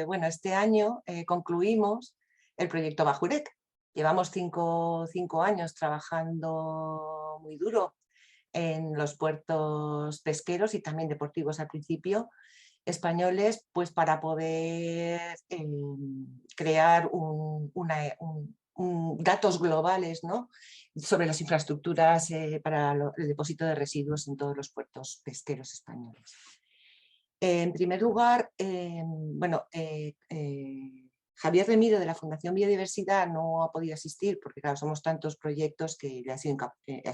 Bueno, este año concluimos el proyecto Bajurec. Llevamos cinco años trabajando muy duro en los puertos pesqueros y también deportivos al principio españoles, pues para poder crear datos globales, ¿no?, sobre las infraestructuras para el depósito de residuos en todos los puertos pesqueros españoles. En primer lugar, Javier Remiro de la Fundación Biodiversidad no ha podido asistir porque, claro, somos tantos proyectos que le ha sido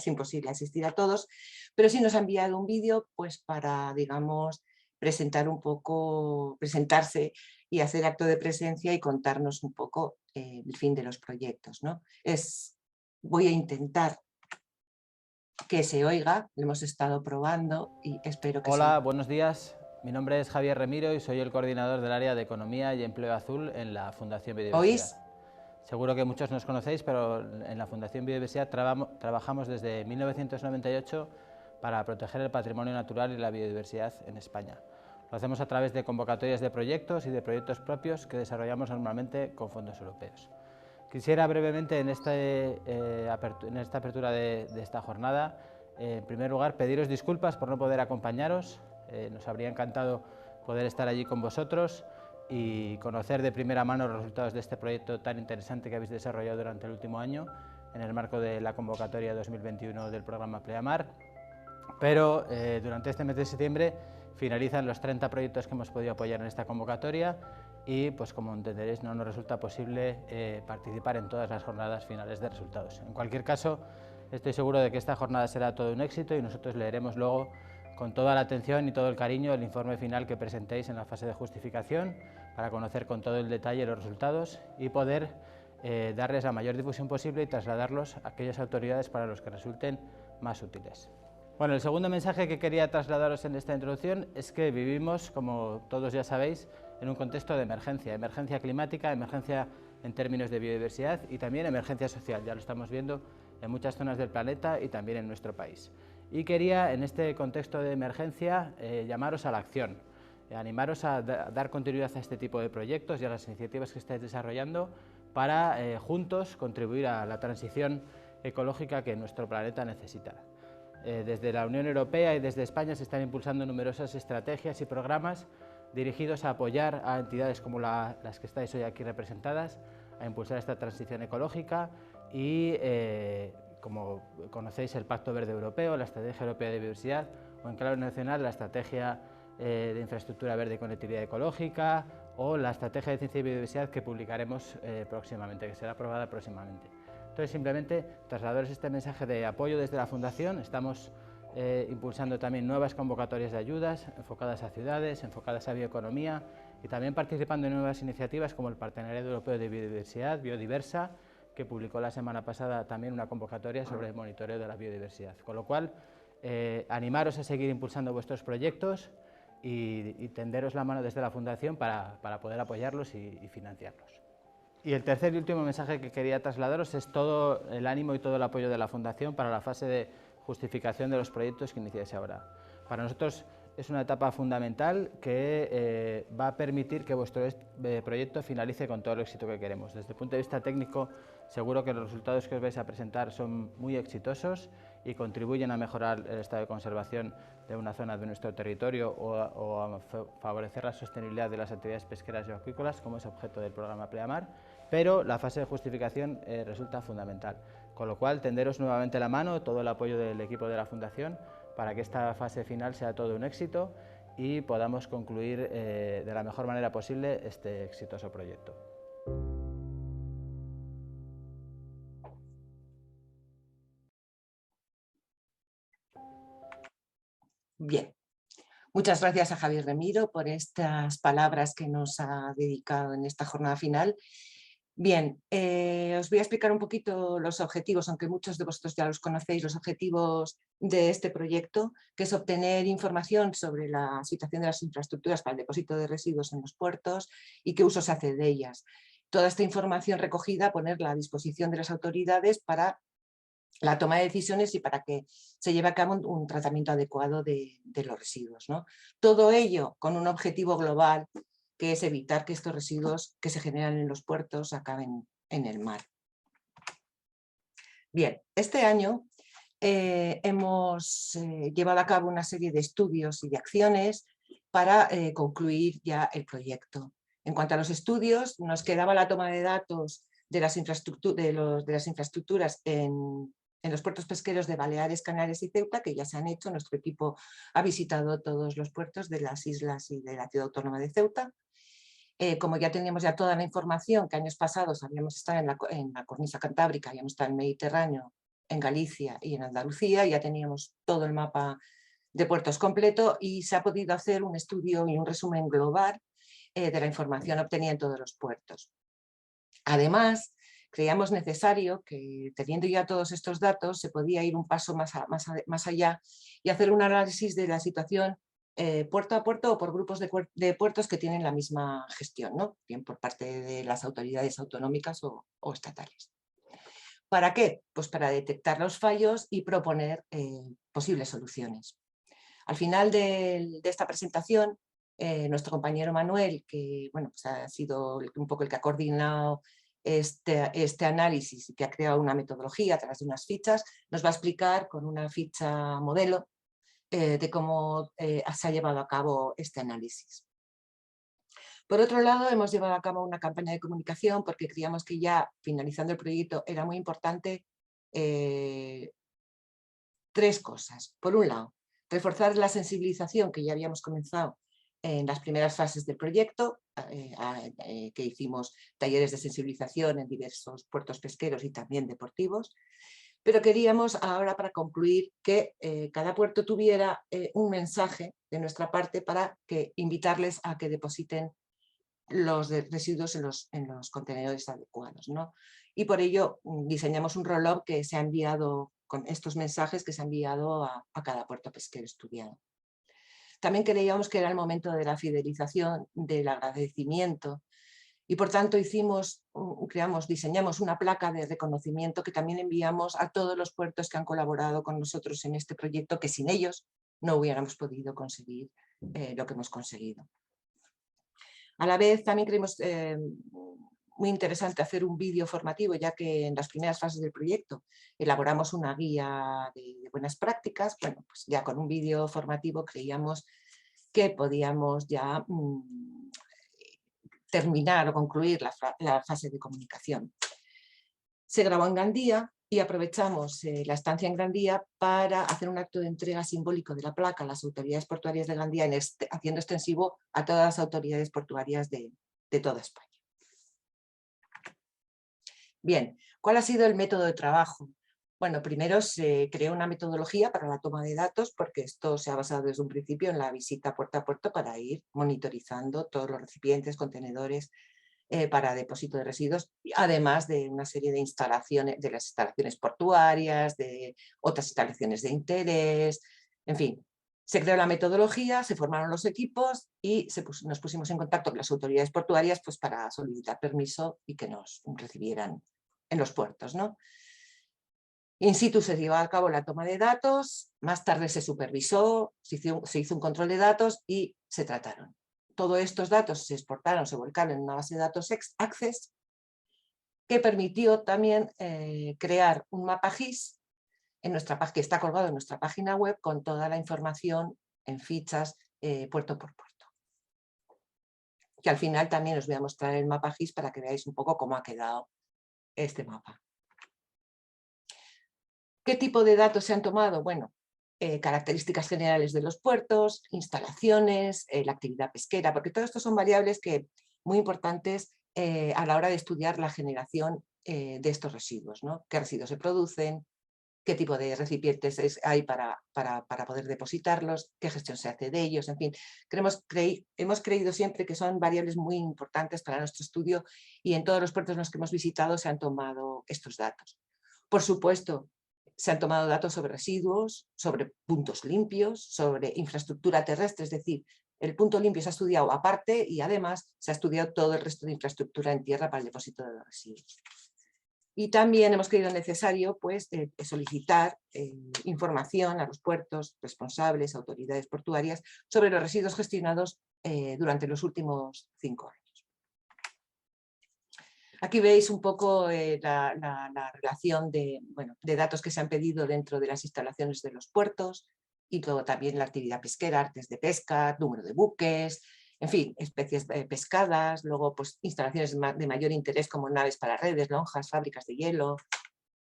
imposible asistir a todos, pero sí nos ha enviado un vídeo pues para, digamos, presentarse y hacer acto de presencia y contarnos un poco el fin de los proyectos, ¿no? Voy a intentar que se oiga, lo hemos estado probando y espero que se Hola, oiga. buenos días. Mi nombre es Javier Remiro y soy el coordinador del área de Economía y Empleo Azul en la Fundación Biodiversidad. ¿Oís? Seguro que muchos nos conocéis, pero en la Fundación Biodiversidad trabajamos desde 1998 para proteger el patrimonio natural y la biodiversidad en España. Lo hacemos a través de convocatorias de proyectos y de proyectos propios que desarrollamos normalmente con fondos europeos. Quisiera brevemente en esta apertura de esta jornada, en primer lugar, pediros disculpas por no poder acompañaros. Nos habría encantado poder estar allí con vosotros y conocer de primera mano los resultados de este proyecto tan interesante que habéis desarrollado durante el último año en el marco de la convocatoria 2021 del programa Pleamar. Pero durante este mes de septiembre finalizan los 30 proyectos que hemos podido apoyar en esta convocatoria y, pues como entenderéis, no nos resulta posible participar en todas las jornadas finales de resultados. En cualquier caso, estoy seguro de que esta jornada será todo un éxito y nosotros leeremos luego con toda la atención y todo el cariño el informe final que presentéis en la fase de justificación para conocer con todo el detalle los resultados y poder darles la mayor difusión posible y trasladarlos a aquellas autoridades para los que resulten más útiles. Bueno, el segundo mensaje que quería trasladaros en esta introducción es que vivimos, como todos ya sabéis, en un contexto de emergencia climática, emergencia en términos de biodiversidad y también emergencia social. Ya lo estamos viendo en muchas zonas del planeta y también en nuestro país. Y quería, en este contexto de emergencia, llamaros a la acción, animaros a dar continuidad a este tipo de proyectos y a las iniciativas que estáis desarrollando para juntos contribuir a la transición ecológica que nuestro planeta necesita. Desde la Unión Europea y desde España se están impulsando numerosas estrategias y programas dirigidos a apoyar a entidades como las que estáis hoy aquí representadas, a impulsar esta transición ecológica y, como conocéis, el Pacto Verde Europeo, la Estrategia Europea de Biodiversidad o, en clave nacional, la Estrategia de Infraestructura Verde y Conectividad Ecológica o la Estrategia de Ciencia y Biodiversidad que publicaremos próximamente, que será aprobada próximamente. Entonces, simplemente trasladaros este mensaje de apoyo desde la Fundación. Estamos impulsando también nuevas convocatorias de ayudas enfocadas a ciudades, enfocadas a bioeconomía y también participando en nuevas iniciativas como el Partenariado Europeo de Biodiversidad, Biodiversa, que publicó la semana pasada también una convocatoria sobre el monitoreo de la biodiversidad. Con lo cual, animaros a seguir impulsando vuestros proyectos y tenderos la mano desde la Fundación para poder apoyarlos y financiarlos. Y el tercer y último mensaje que quería trasladaros es todo el ánimo y todo el apoyo de la Fundación para la fase de justificación de los proyectos que iniciáis ahora. Para nosotros es una etapa fundamental que va a permitir que vuestro proyecto finalice con todo el éxito que queremos. Desde el punto de vista técnico, seguro que los resultados que os vais a presentar son muy exitosos y contribuyen a mejorar el estado de conservación de una zona de nuestro territorio o a favorecer la sostenibilidad de las actividades pesqueras y acuícolas, como es objeto del programa Pleamar, pero la fase de justificación resulta fundamental. Con lo cual, tenderos nuevamente la mano, todo el apoyo del equipo de la Fundación, para que esta fase final sea todo un éxito y podamos concluir de la mejor manera posible este exitoso proyecto. Bien. Muchas gracias a Javier Remiro por estas palabras que nos ha dedicado en esta jornada final. Bien, os voy a explicar un poquito los objetivos, aunque muchos de vosotros ya los conocéis, los objetivos de este proyecto, que es obtener información sobre la situación de las infraestructuras para el depósito de residuos en los puertos y qué uso se hace de ellas. Toda esta información recogida, ponerla a disposición de las autoridades para la toma de decisiones y para que se lleve a cabo un tratamiento adecuado de los residuos, ¿no? Todo ello con un objetivo global que es evitar que estos residuos que se generan en los puertos acaben en el mar. Bien, este año hemos llevado a cabo una serie de estudios y de acciones para concluir ya el proyecto. En cuanto a los estudios, nos quedaba la toma de datos de las infraestructuras en los puertos pesqueros de Baleares, Canarias y Ceuta, que ya se han hecho. Nuestro equipo ha visitado todos los puertos de las islas y de la ciudad autónoma de Ceuta. Como ya teníamos ya toda la información, que años pasados habíamos estado en la cornisa cantábrica, habíamos estado en el Mediterráneo, en Galicia y en Andalucía, ya teníamos todo el mapa de puertos completo y se ha podido hacer un estudio y un resumen global de la información obtenida en todos los puertos. Además, creíamos necesario que, teniendo ya todos estos datos, se podía ir un paso más allá y hacer un análisis de la situación puerto a puerto o por grupos de puertos que tienen la misma gestión, ¿no? Bien por parte de las autoridades autonómicas o estatales. ¿Para qué? Pues para detectar los fallos y proponer posibles soluciones. Al final de esta presentación, nuestro compañero Manuel, que bueno, pues ha sido un poco el que ha coordinado este análisis y que ha creado una metodología a través de unas fichas, nos va a explicar con una ficha modelo de cómo se ha llevado a cabo este análisis. Por otro lado, hemos llevado a cabo una campaña de comunicación porque creíamos que ya finalizando el proyecto era muy importante tres cosas. Por un lado, reforzar la sensibilización que ya habíamos comenzado en las primeras fases del proyecto, que hicimos talleres de sensibilización en diversos puertos pesqueros y también deportivos, pero queríamos ahora, para concluir, que cada puerto tuviera un mensaje de nuestra parte para invitarles a que depositen los residuos en los contenedores adecuados, ¿no? Y por ello diseñamos un roll-up que se ha enviado con estos mensajes que se ha enviado a cada puerto pesquero estudiado. También creíamos que era el momento de la fidelización, del agradecimiento y por tanto diseñamos una placa de reconocimiento que también enviamos a todos los puertos que han colaborado con nosotros en este proyecto, que sin ellos no hubiéramos podido conseguir lo que hemos conseguido. A la vez también creemos muy interesante hacer un vídeo formativo, ya que en las primeras fases del proyecto elaboramos una guía de buenas prácticas. Bueno, pues ya con un vídeo formativo creíamos que podíamos ya terminar o concluir la fase de comunicación. Se grabó en Gandía y aprovechamos la estancia en Gandía para hacer un acto de entrega simbólico de la placa a las autoridades portuarias de Gandía, haciendo extensivo a todas las autoridades portuarias de toda España. Bien, ¿cuál ha sido el método de trabajo? Bueno, primero se creó una metodología para la toma de datos, porque esto se ha basado desde un principio en la visita puerto a puerto para ir monitorizando todos los recipientes, contenedores para depósito de residuos, además de una serie de instalaciones, de las instalaciones portuarias, de otras instalaciones de interés, en fin. Se creó la metodología, se formaron los equipos y nos pusimos en contacto con las autoridades portuarias pues, para solicitar permiso y que nos recibieran en los puertos, ¿no? In situ se llevó a cabo la toma de datos, más tarde se supervisó, se hizo un control de datos y se trataron. Todos estos datos se exportaron, se volcaron en una base de datos Access que permitió también crear un mapa GIS que está colgado en nuestra página web con toda la información en fichas puerto por puerto. Que al final también os voy a mostrar el mapa GIS para que veáis un poco cómo ha quedado este mapa. ¿Qué tipo de datos se han tomado? Bueno, características generales de los puertos, instalaciones, la actividad pesquera, porque todo esto son variables muy importantes a la hora de estudiar la generación de estos residuos, ¿no? ¿Qué residuos se producen? ¿Qué tipo de recipientes hay para poder depositarlos? ¿Qué gestión se hace de ellos? En fin, hemos creído siempre que son variables muy importantes para nuestro estudio y en todos los puertos en los que hemos visitado se han tomado estos datos. Por supuesto, se han tomado datos sobre residuos, sobre puntos limpios, sobre infraestructura terrestre, es decir, el punto limpio se ha estudiado aparte y además se ha estudiado todo el resto de infraestructura en tierra para el depósito de los residuos. Y también hemos creído necesario pues, solicitar información a los puertos responsables, autoridades portuarias, sobre los residuos gestionados durante los últimos 5 años. Aquí veis un poco la relación de datos que se han pedido dentro de las instalaciones de los puertos y luego también la actividad pesquera, artes de pesca, número de buques, en fin, especies pescadas, luego pues, instalaciones de mayor interés como naves para redes, lonjas, fábricas de hielo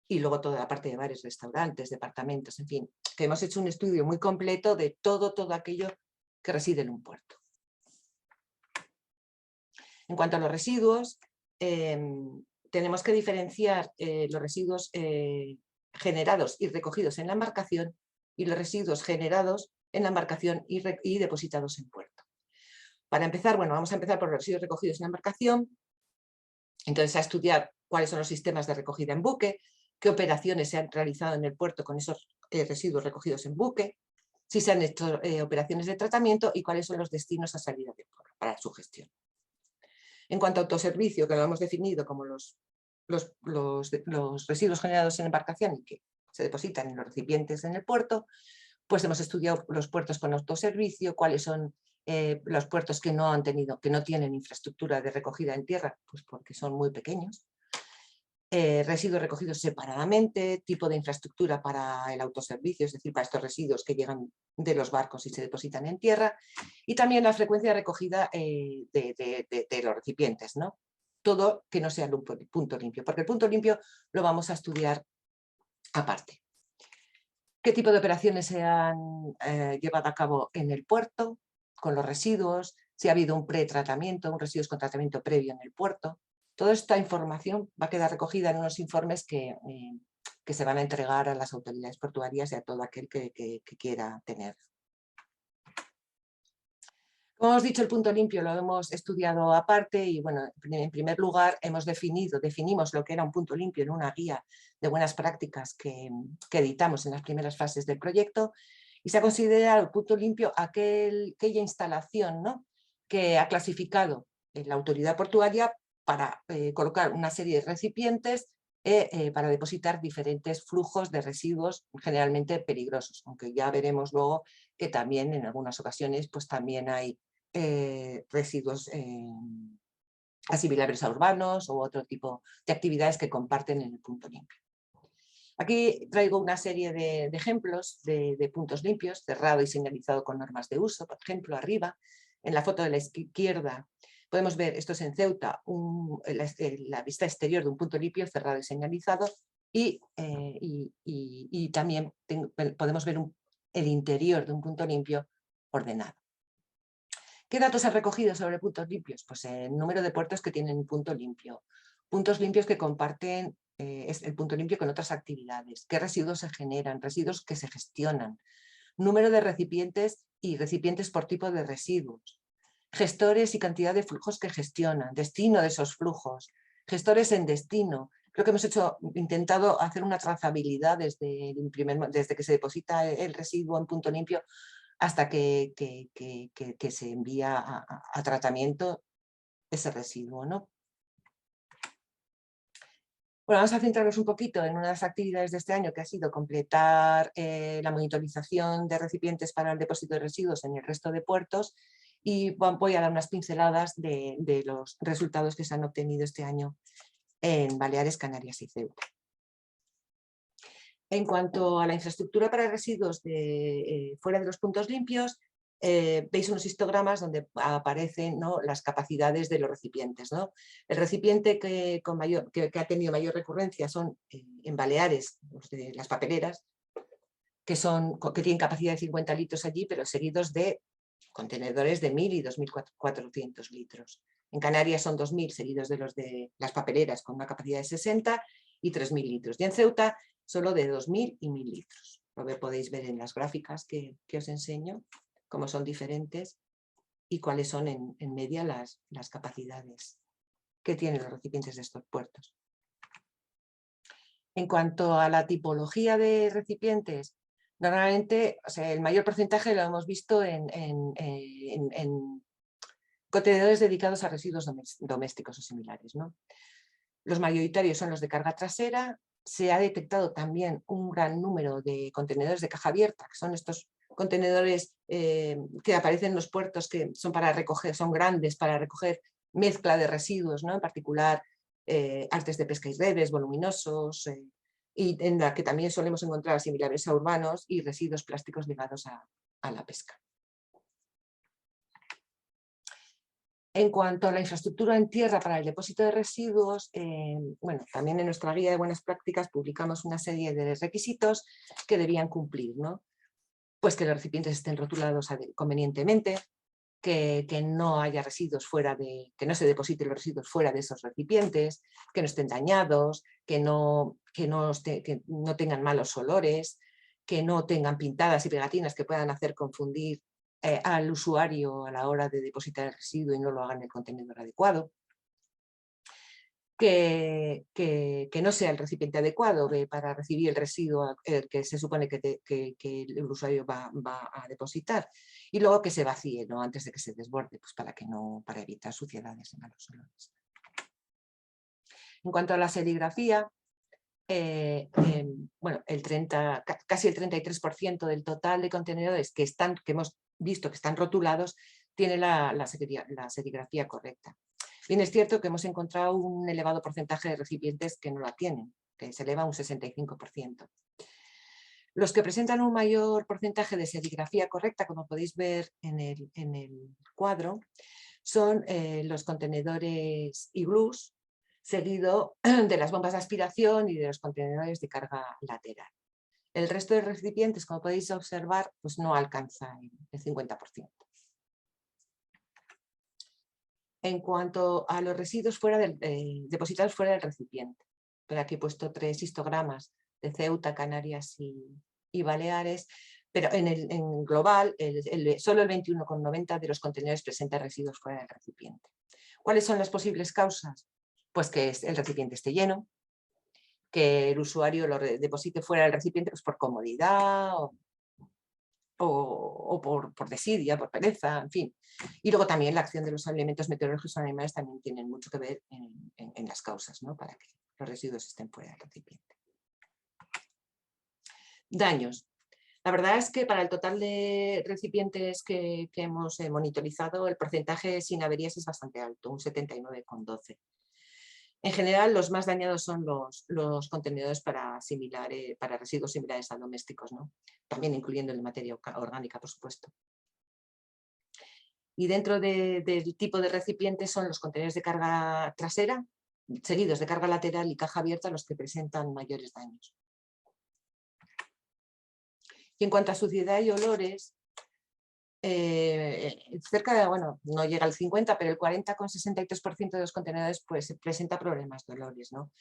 y luego toda la parte de bares, restaurantes, departamentos, en fin, que hemos hecho un estudio muy completo de todo aquello que reside en un puerto. En cuanto a los residuos, tenemos que diferenciar los residuos generados y recogidos en la embarcación y los residuos generados en la embarcación y depositados en puerto. Para empezar, vamos a empezar por los residuos recogidos en la embarcación. Entonces, a estudiar cuáles son los sistemas de recogida en buque, qué operaciones se han realizado en el puerto con esos residuos recogidos en buque, si se han hecho operaciones de tratamiento y cuáles son los destinos a salida de puerto para su gestión. En cuanto a autoservicio, que lo hemos definido como los residuos generados en embarcación y que se depositan en los recipientes en el puerto, pues hemos estudiado los puertos con autoservicio, cuáles son los puertos que no tienen infraestructura de recogida en tierra, pues porque son muy pequeños. Residuos recogidos separadamente, tipo de infraestructura para el autoservicio, es decir, para estos residuos que llegan de los barcos y se depositan en tierra, y también la frecuencia de recogida de los recipientes, ¿no? Todo que no sea un punto limpio, porque el punto limpio lo vamos a estudiar aparte. ¿Qué tipo de operaciones se han llevado a cabo en el puerto con los residuos? Si ha habido un pretratamiento, un residuos con tratamiento previo en el puerto. Toda esta información va a quedar recogida en unos informes que se van a entregar a las autoridades portuarias y a todo aquel que quiera tener. Como hemos dicho, el punto limpio lo hemos estudiado aparte y, en primer lugar definimos lo que era un punto limpio en una guía de buenas prácticas que editamos en las primeras fases del proyecto, y se ha considerado el punto limpio aquella instalación, ¿no?, que ha clasificado la autoridad portuaria para colocar una serie de recipientes para depositar diferentes flujos de residuos generalmente peligrosos, aunque ya veremos luego que también en algunas ocasiones pues también hay residuos asimilables a urbanos u otro tipo de actividades que comparten en el punto limpio. Aquí traigo una serie de ejemplos de puntos limpios, cerrado y señalizado con normas de uso. Por ejemplo, arriba, en la foto de la izquierda, podemos ver, esto es en Ceuta, la vista exterior de un punto limpio, cerrado y señalizado, y también podemos ver el interior de un punto limpio ordenado. ¿Qué datos han recogido sobre puntos limpios? Pues el número de puertos que tienen punto limpio, puntos limpios que comparten el punto limpio con otras actividades, qué residuos se generan, residuos que se gestionan, número de recipientes y recipientes por tipo de residuos, gestores y cantidad de flujos que gestionan, destino de esos flujos, gestores en destino. Creo que hemos intentado hacer una trazabilidad desde que se deposita el residuo en punto limpio hasta que se envía a tratamiento ese residuo, ¿no? Bueno, vamos a centrarnos un poquito en una de las actividades de este año, que ha sido completar la monitorización de recipientes para el depósito de residuos en el resto de puertos, y voy a dar unas pinceladas de los resultados que se han obtenido este año en Baleares, Canarias y Ceuta. En cuanto a la infraestructura para residuos fuera de los puntos limpios, veis unos histogramas donde aparecen, ¿no?, las capacidades de los recipientes, ¿no? El recipiente que ha tenido mayor recurrencia son en Baleares, las papeleras, que tienen capacidad de 50 litros allí, pero seguidos de contenedores de 1.000 y 2.400 litros. En Canarias son 2.000, seguidos de los de las papeleras con una capacidad de 60 y 3.000 litros. Y en Ceuta solo de 2.000 y 1.000 litros. Lo podéis ver en las gráficas que os enseño, cómo son diferentes y cuáles son en media las capacidades que tienen los recipientes de estos puertos. En cuanto a la tipología de recipientes, normalmente, o sea, el mayor porcentaje lo hemos visto en contenedores dedicados a residuos domésticos o similares, ¿no? Los mayoritarios son los de carga trasera. Se ha detectado también un gran número de contenedores de caja abierta, que son estos contenedores que aparecen en los puertos que son para recoger, son grandes para recoger mezcla de residuos, ¿no? En particular artes de pesca y redes, voluminosos, y en la que también solemos encontrar similares a urbanos y residuos plásticos ligados a la pesca. En cuanto a la infraestructura en tierra para el depósito de residuos, bueno, también en nuestra guía de buenas prácticas publicamos una serie de requisitos que debían cumplir, ¿no? Pues que los recipientes estén rotulados convenientemente, que no haya residuos que no se depositen los residuos fuera de esos recipientes, que no estén dañados, que no tengan malos olores, que no tengan pintadas y pegatinas que puedan hacer confundir al usuario a la hora de depositar el residuo y no lo hagan en el contenedor adecuado. Que no sea el recipiente adecuado para recibir el residuo que se supone que el usuario va a depositar, y luego que se vacíe, ¿no? Antes de que se desborde, pues para evitar suciedades y malos olores. En cuanto a la serigrafía, bueno, casi el 33% del total de contenedores que hemos visto que están rotulados tiene la serigrafía correcta. Bien, es cierto que hemos encontrado un elevado porcentaje de recipientes que no la tienen, que se eleva a un 65%. Los que presentan un mayor porcentaje de serigrafía correcta, como podéis ver en el cuadro, son los contenedores iglús, seguido de las bombas de aspiración y de los contenedores de carga lateral. El resto de recipientes, como podéis observar, pues no alcanza el 50%. En cuanto a los residuos depositados fuera del recipiente, pero aquí he puesto 3 histogramas de Ceuta, Canarias y Baleares, pero en global solo el 21,90% de los contenedores presenta residuos fuera del recipiente. ¿Cuáles son las posibles causas? Pues que el recipiente esté lleno, que el usuario lo deposite fuera del recipiente pues por comodidad o por desidia, por pereza, en fin. Y luego también la acción de los elementos meteorológicos animales también tienen mucho que ver en las causas, ¿no? Para que los residuos estén fuera del recipiente. Daños. La verdad es que para el total de recipientes que hemos monitorizado, el porcentaje sin averías es bastante alto, un 79,12%. En general, los más dañados son los contenedores para residuos similares a domésticos, ¿no? También incluyendo el de materia orgánica, por supuesto. Y dentro del tipo de recipientes son los contenedores de carga trasera, seguidos de carga lateral y caja abierta, los que presentan mayores daños. Y en cuanto a suciedad y olores, bueno, no llega al 50%, pero el 40,63% de los contenedores pues, presenta problemas de olores, ¿no?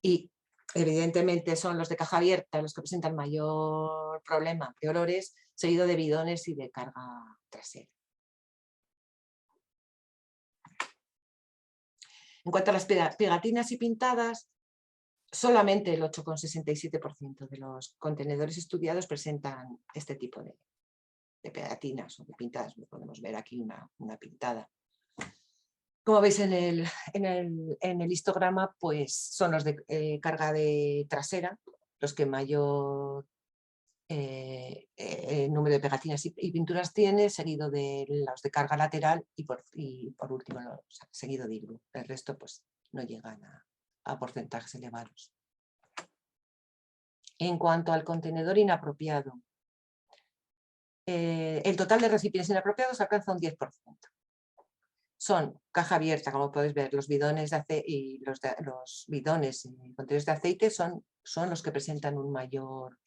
Y evidentemente son los de caja abierta los que presentan mayor problema de olores, seguido de bidones y de carga trasera. En cuanto a las pegatinas y pintadas, solamente el 8,67% de los contenedores estudiados presentan este tipo de pegatinas o de pintadas. Podemos ver aquí una pintada. Como veis en el histograma, pues son los de carga trasera los que mayor número de pegatinas y pinturas tiene, seguido de los de carga lateral y por último seguido de iglú. El resto pues no llegan a porcentajes elevados. En cuanto al contenedor inapropiado, el total de recipientes inapropiados alcanza un 10%. Son caja abierta, como podéis ver, los bidones y los bidones y contenedores de aceite son los que presentan un mayor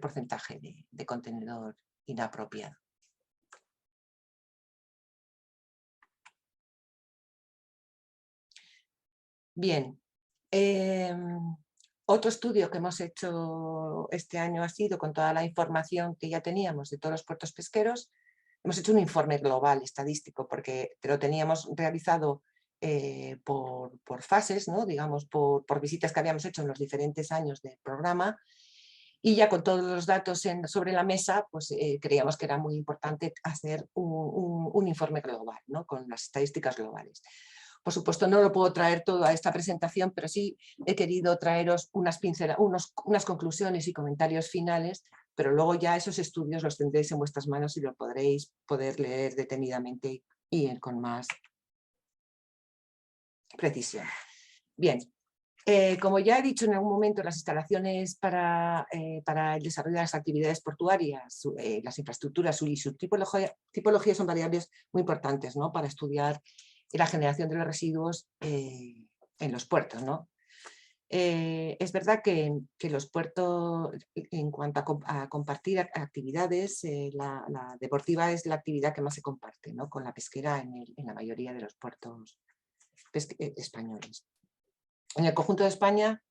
porcentaje de contenedor inapropiado. Bien, otro estudio que hemos hecho este año ha sido, con toda la información que ya teníamos de todos los puertos pesqueros, hemos hecho un informe global estadístico, porque lo teníamos realizado por fases, ¿no? Digamos, por visitas que habíamos hecho en los diferentes años del programa, y ya con todos los datos sobre la mesa, pues creíamos que era muy importante hacer un informe global, ¿no? Con las estadísticas globales. Por supuesto, no lo puedo traer todo a esta presentación, pero sí he querido traeros unas conclusiones y comentarios finales, pero luego ya esos estudios los tendréis en vuestras manos y los podréis leer detenidamente y con más precisión. Bien, como ya he dicho en algún momento, las instalaciones para el desarrollo de las actividades portuarias, las infraestructuras y su tipología son variables muy importantes, ¿no?, para estudiar la generación de los residuos en los puertos, ¿no? Es verdad que los puertos, en cuanto a compartir actividades, la deportiva es la actividad que más se comparte, ¿no?, con la pesquera en la mayoría de los puertos españoles. En el conjunto de España,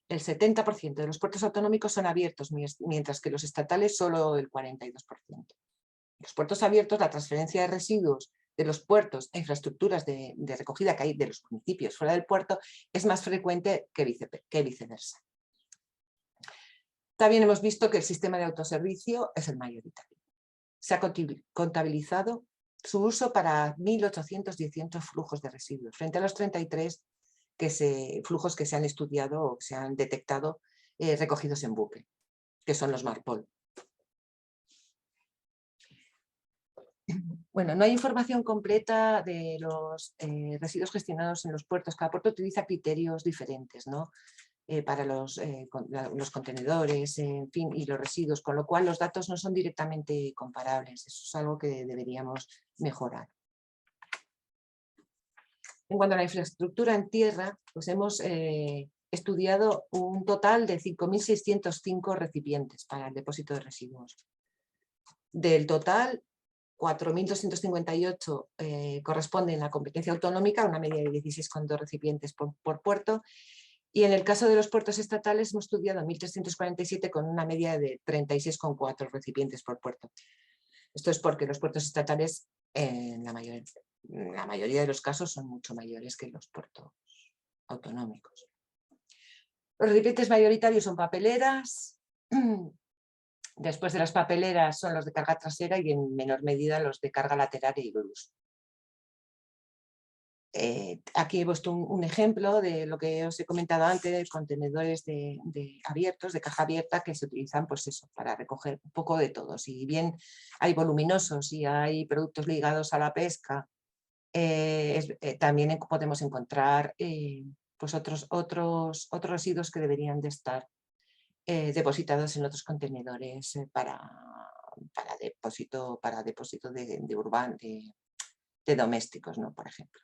el 70% de los puertos autonómicos son abiertos, mientras que los estatales solo el 42%. En los puertos abiertos, la transferencia de residuos de los puertos e infraestructuras de recogida que hay de los municipios fuera del puerto es más frecuente que viceversa. También hemos visto que el sistema de autoservicio es el mayoritario. Se ha contabilizado su uso para 1.818 flujos de residuos, frente a los 33 flujos que se han estudiado o que se han detectado recogidos en buque, que son los MARPOL. Bueno, no hay información completa de los residuos gestionados en los puertos. Cada puerto utiliza criterios diferentes, ¿no?, para los contenedores, en fin, y los residuos, con lo cual los datos no son directamente comparables. Eso es algo que deberíamos mejorar. En cuanto a la infraestructura en tierra, pues hemos estudiado un total de 5.605 recipientes para el depósito de residuos. Del total, 4.258 corresponden a competencia autonómica, una media de 16,2 recipientes por puerto, y en el caso de los puertos estatales hemos estudiado 1.347 con una media de 36,4 recipientes por puerto. Esto es porque los puertos estatales, en la mayoría de los casos, son mucho mayores que los puertos autonómicos. Los recipientes mayoritarios son papeleras. Después de las papeleras son los de carga trasera y en menor medida los de carga lateral e iglús. Aquí he puesto un ejemplo de lo que os he comentado antes, de contenedores abiertos, de caja abierta, que se utilizan, pues eso, para recoger un poco de todo. Si bien hay voluminosos y hay productos ligados a la pesca, también podemos encontrar pues otros residuos que deberían de estar depositados en otros contenedores para depósito de domésticos, ¿no?, por ejemplo.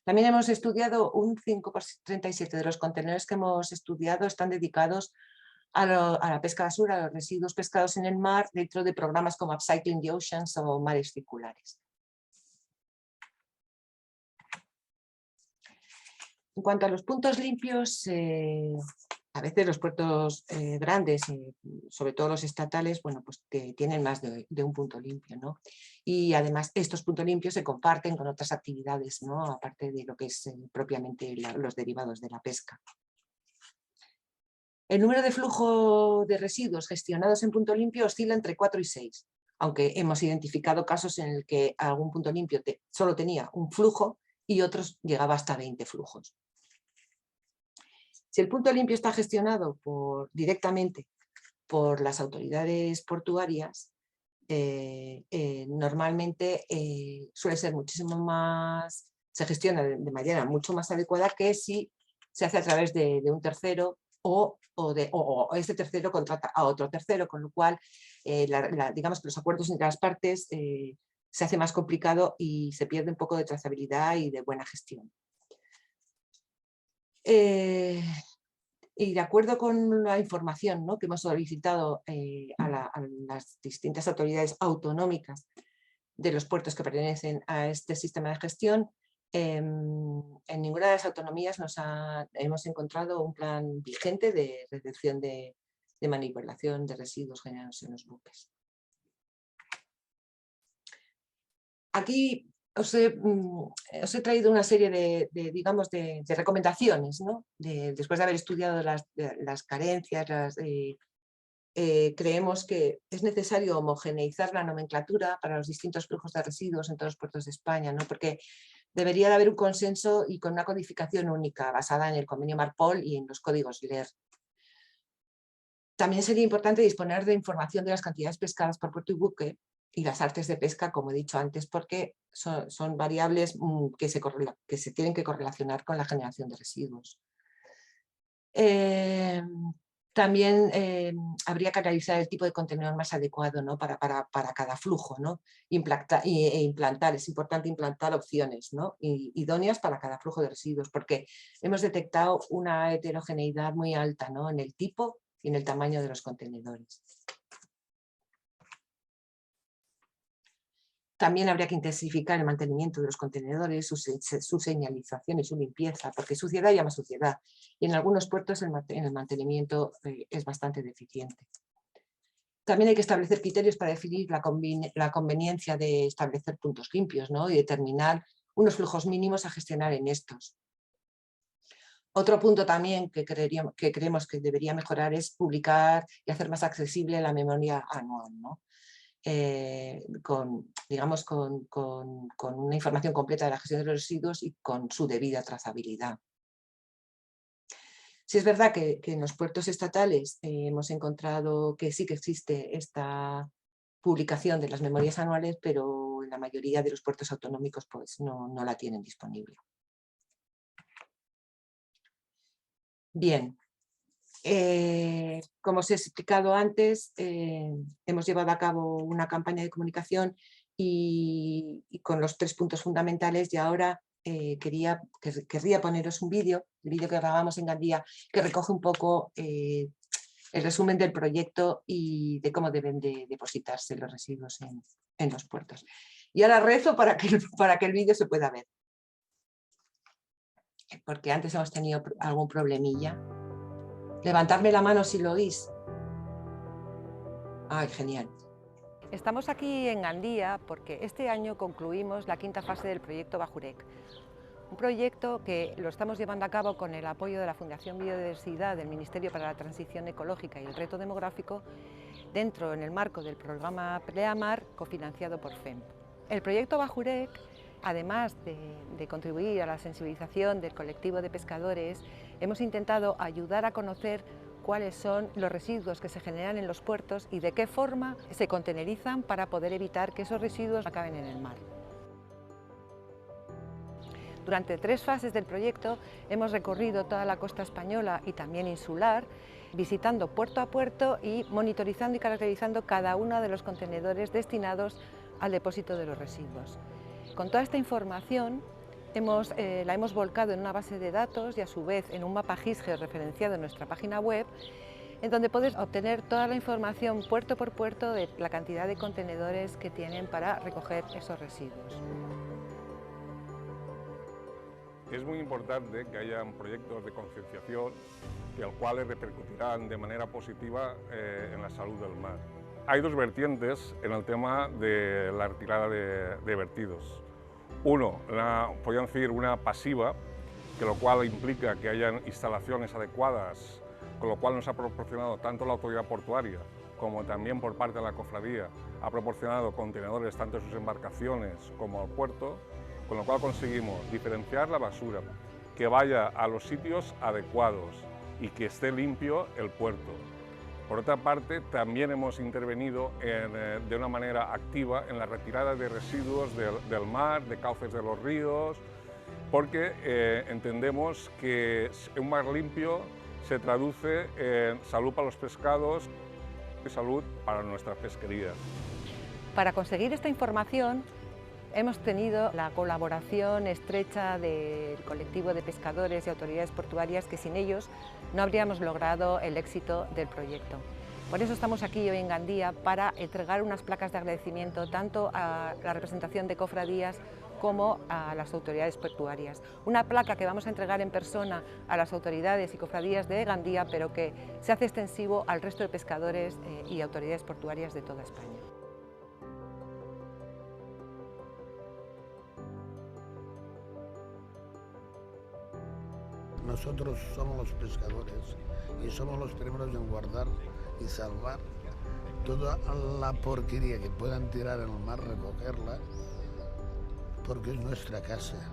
También hemos estudiado un 5,37 de los contenedores que hemos estudiado están dedicados a la pesca de basura, a los residuos pescados en el mar, dentro de programas como Upcycling the Oceans o Mares Circulares. En cuanto a los puntos limpios, a veces los puertos grandes, sobre todo los estatales, bueno, pues que tienen más de un punto limpio, ¿no? Y además estos puntos limpios se comparten con otras actividades, ¿no?, aparte de lo que es propiamente los derivados de la pesca. El número de flujo de residuos gestionados en punto limpio oscila entre 4 y 6, aunque hemos identificado casos en el que algún punto limpio solo tenía un flujo y otros llegaba hasta 20 flujos. Si el punto limpio está gestionado directamente por las autoridades portuarias, normalmente suele ser muchísimo más, se gestiona de manera mucho más adecuada que si se hace a través de un tercero o este tercero contrata a otro tercero, con lo cual digamos que los acuerdos entre las partes se hace más complicado y se pierde un poco de trazabilidad y de buena gestión. Y de acuerdo con la información, ¿no?, que hemos solicitado a las distintas autoridades autonómicas de los puertos que pertenecen a este sistema de gestión, en ninguna de las autonomías hemos encontrado un plan vigente de reducción de manipulación de residuos generados en los buques. Aquí os he traído una serie de recomendaciones, ¿no?, después de haber estudiado las carencias, creemos que es necesario homogeneizar la nomenclatura para los distintos flujos de residuos en todos los puertos de España, ¿no? Porque debería de haber un consenso y con una codificación única basada en el convenio Marpol y en los códigos LER. También sería importante disponer de información de las cantidades pescadas por puerto y buque y las artes de pesca, como he dicho antes, porque son variables que se tienen que correlacionar con la generación de residuos. También habría que analizar el tipo de contenedor más adecuado, ¿no? para cada flujo, ¿no? Implantar, es importante implantar opciones, ¿no? Idóneas para cada flujo de residuos, porque hemos detectado una heterogeneidad muy alta, ¿no? En el tipo y en el tamaño de los contenedores. También habría que intensificar el mantenimiento de los contenedores, su señalización y su limpieza, porque suciedad llama suciedad. Y en algunos puertos el mantenimiento es bastante deficiente. También hay que establecer criterios para definir la conveniencia de establecer puntos limpios, ¿no? Y determinar unos flujos mínimos a gestionar en estos. Otro punto también que creemos que debería mejorar es publicar y hacer más accesible la memoria anual, ¿no? Con una información completa de la gestión de los residuos y con su debida trazabilidad. Sí es verdad que en los puertos estatales hemos encontrado que sí que existe esta publicación de las memorias anuales, pero en la mayoría de los puertos autonómicos pues, no la tienen disponible. Bien, como os he explicado antes, hemos llevado a cabo una campaña de comunicación y con los 3 puntos fundamentales, y ahora querría poneros un vídeo, el vídeo que grabamos en Gandía, que recoge un poco el resumen del proyecto y de cómo deben de depositarse los residuos en los puertos. Y ahora rezo para que el vídeo se pueda ver, porque antes hemos tenido algún problemilla. Levantadme la mano si lo oís. Ay, genial. Estamos aquí en Gandía porque este año concluimos la 5ª fase del proyecto Bajurec. Un proyecto que lo estamos llevando a cabo con el apoyo de la Fundación Biodiversidad del Ministerio para la Transición Ecológica y el Reto Demográfico, en el marco del programa Pleamar, cofinanciado por FEMP. El proyecto Bajurec, además de contribuir a la sensibilización del colectivo de pescadores, hemos intentado ayudar a conocer cuáles son los residuos que se generan en los puertos y de qué forma se contenerizan para poder evitar que esos residuos acaben en el mar. Durante 3 fases del proyecto hemos recorrido toda la costa española y también insular, visitando puerto a puerto y monitorizando y caracterizando cada uno de los contenedores destinados al depósito de los residuos. Con toda esta información la hemos volcado en una base de datos y a su vez en un mapa GISGES referenciado en nuestra página web, en donde puedes obtener toda la información puerto por puerto de la cantidad de contenedores que tienen para recoger esos residuos. Es muy importante que hayan proyectos de concienciación y los cuales repercutirán de manera positiva en la salud del mar. Hay 2 vertientes en el tema de la retirada de vertidos. Uno, podríamos decir una pasiva, que lo cual implica que hayan instalaciones adecuadas, con lo cual nos ha proporcionado tanto la autoridad portuaria como también por parte de la cofradía, ha proporcionado contenedores tanto en sus embarcaciones como al puerto, con lo cual conseguimos diferenciar la basura, que vaya a los sitios adecuados y que esté limpio el puerto. Por otra parte, también hemos intervenido de una manera activa en la retirada de residuos del mar, de cauces de los ríos, porque entendemos que un mar limpio se traduce en salud para los pescados y salud para nuestra pesquería. Para conseguir esta información hemos tenido la colaboración estrecha del colectivo de pescadores y autoridades portuarias, que sin ellos no habríamos logrado el éxito del proyecto. Por eso estamos aquí hoy en Gandía para entregar unas placas de agradecimiento tanto a la representación de cofradías como a las autoridades portuarias. Una placa que vamos a entregar en persona a las autoridades y cofradías de Gandía, pero que se hace extensivo al resto de pescadores y autoridades portuarias de toda España. Nosotros somos los pescadores y somos los primeros en guardar y salvar toda la porquería que puedan tirar en el mar, recogerla, porque es nuestra casa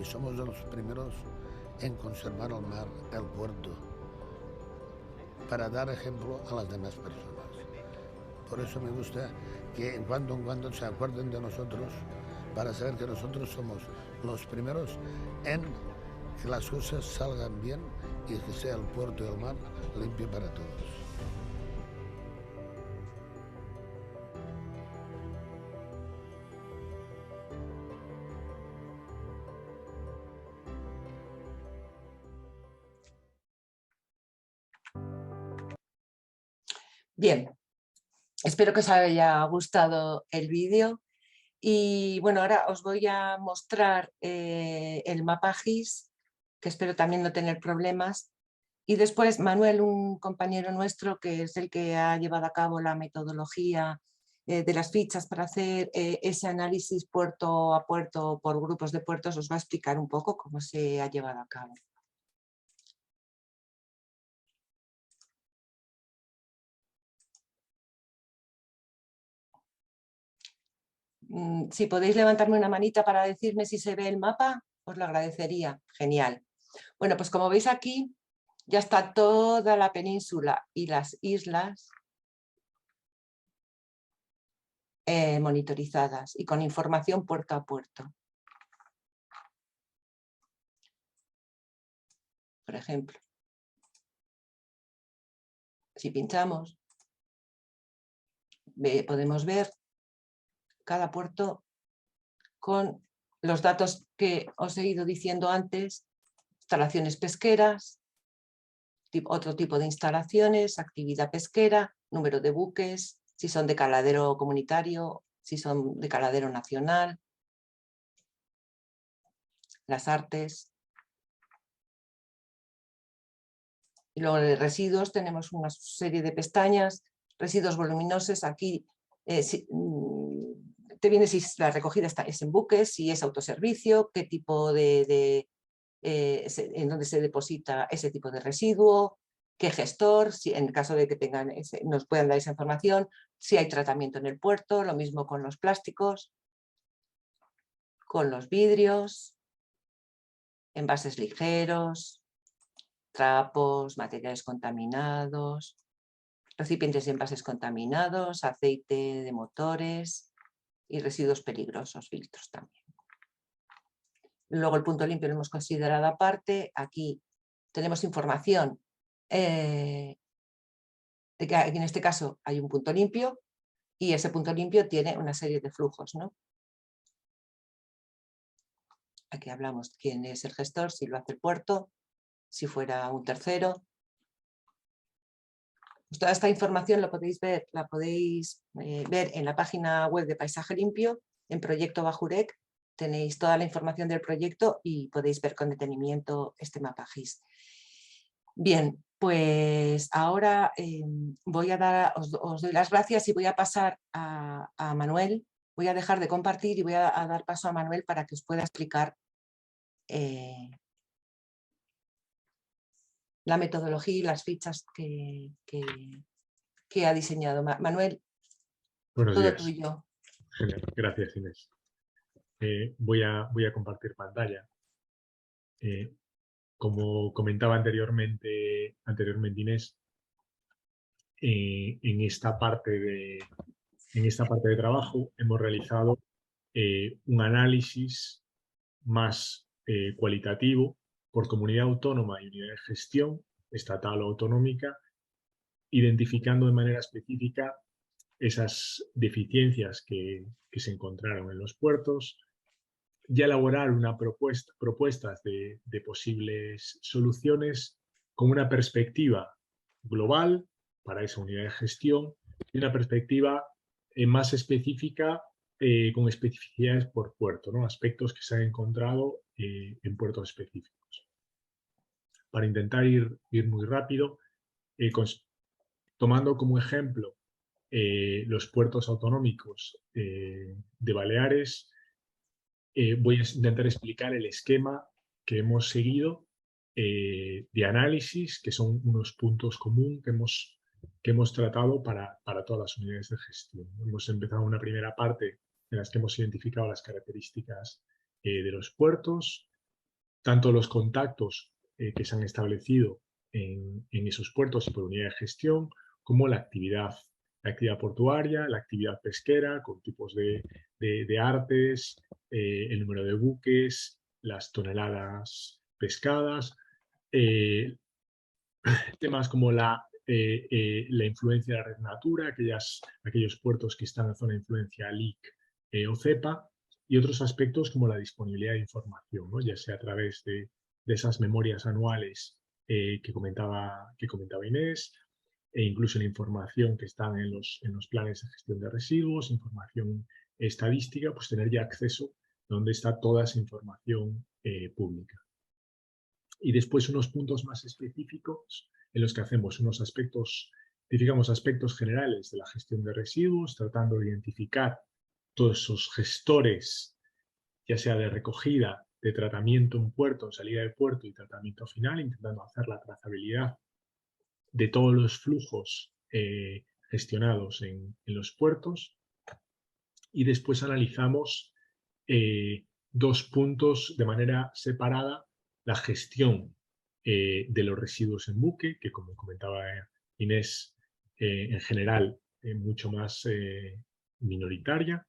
y somos de los primeros en conservar el mar, el puerto, para dar ejemplo a las demás personas. Por eso me gusta que en cuando se acuerden de nosotros, para saber que nosotros somos los primeros en que las cosas salgan bien y que sea el puerto y el mar limpio para todos. Bien, espero que os haya gustado el vídeo y bueno, ahora os voy a mostrar el mapa GIS, que espero también no tener problemas, y después Manuel, un compañero nuestro que es el que ha llevado a cabo la metodología de las fichas para hacer ese análisis puerto a puerto por grupos de puertos, os va a explicar un poco cómo se ha llevado a cabo. Si podéis levantarme una manita para decirme si se ve el mapa, os lo agradecería. Genial. Bueno, pues como veis aquí, ya está toda la península y las islas monitorizadas y con información puerto a puerto. Por ejemplo, si pinchamos, podemos ver cada puerto con los datos que os he ido diciendo antes: instalaciones pesqueras, otro tipo de instalaciones, actividad pesquera, número de buques, si son de caladero comunitario, si son de caladero nacional, las artes. Y luego de residuos tenemos una serie de pestañas, residuos voluminosos. Aquí te viene si la recogida es en buques, si es autoservicio, qué tipo en dónde se deposita ese tipo de residuo, qué gestor, si en el caso de que nos puedan dar esa información, si hay tratamiento en el puerto, lo mismo con los plásticos, con los vidrios, envases ligeros, trapos, materiales contaminados, recipientes y envases contaminados, aceite de motores y residuos peligrosos, filtros también. Luego el punto limpio lo hemos considerado aparte. Aquí tenemos información de que en este caso hay un punto limpio y ese punto limpio tiene una serie de flujos, ¿no? Aquí hablamos quién es el gestor, si lo hace el puerto, si fuera un tercero. Pues toda esta información la podéis ver en la página web de Paisaje Limpio, en Proyecto Bajurec. Tenéis toda la información del proyecto y podéis ver con detenimiento este mapa GIS. Bien, pues ahora os doy las gracias y voy a pasar a Manuel. Voy a dejar de compartir y voy a dar paso a Manuel para que os pueda explicar la metodología y las fichas que ha diseñado. Manuel, buenos todo días. tuyo. Genial. Gracias, Inés. Voy a compartir pantalla. Como comentaba anteriormente Inés, en esta parte de trabajo hemos realizado un análisis más cualitativo por comunidad autónoma y unidad de gestión, estatal o autonómica, identificando de manera específica esas deficiencias que se encontraron en los puertos, ya elaborar propuestas de posibles soluciones con una perspectiva global para esa unidad de gestión y una perspectiva más específica con especificidades por puerto, ¿no? Aspectos que se han encontrado en puertos específicos. Para intentar ir muy rápido, tomando como ejemplo los puertos autonómicos de Baleares, voy a intentar explicar el esquema que hemos seguido de análisis, que son unos puntos comunes que hemos que hemos tratado para todas las unidades de gestión. Hemos empezado una primera parte en las que hemos identificado las características de los puertos, tanto los contactos que se han establecido en esos puertos y por unidad de gestión, como la actividad portuaria, la actividad pesquera, con tipos de artes, el número de buques, las toneladas pescadas, temas como la influencia de la red Natura, aquellos puertos que están en zona de influencia LIC o CEPA, y otros aspectos como la disponibilidad de información, ¿no? Ya sea a través de esas memorias anuales que comentaba Inés, e incluso la información que están en los planes de gestión de residuos, información estadística, pues tener ya acceso donde está toda esa información pública. Y después unos puntos más específicos en los que hacemos unos aspectos, digamos, aspectos generales de la gestión de residuos, tratando de identificar todos esos gestores, ya sea de recogida, de tratamiento en puerto, en salida de puerto y tratamiento final, intentando hacer la trazabilidad de todos los flujos gestionados en los puertos. Y después analizamos dos puntos de manera separada: la gestión de los residuos en buque, que como comentaba Inés, en general mucho más minoritaria,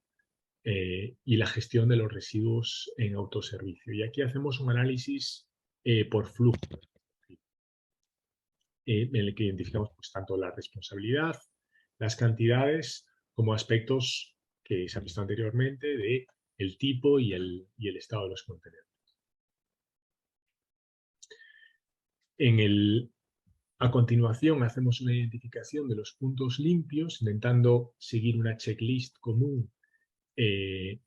y la gestión de los residuos en autoservicio. Y aquí hacemos un análisis por flujo, en el que identificamos pues, tanto la responsabilidad, las cantidades, como aspectos que se han visto anteriormente de el tipo y el estado de los contenedores. A continuación hacemos una identificación de los puntos limpios, intentando seguir una checklist común de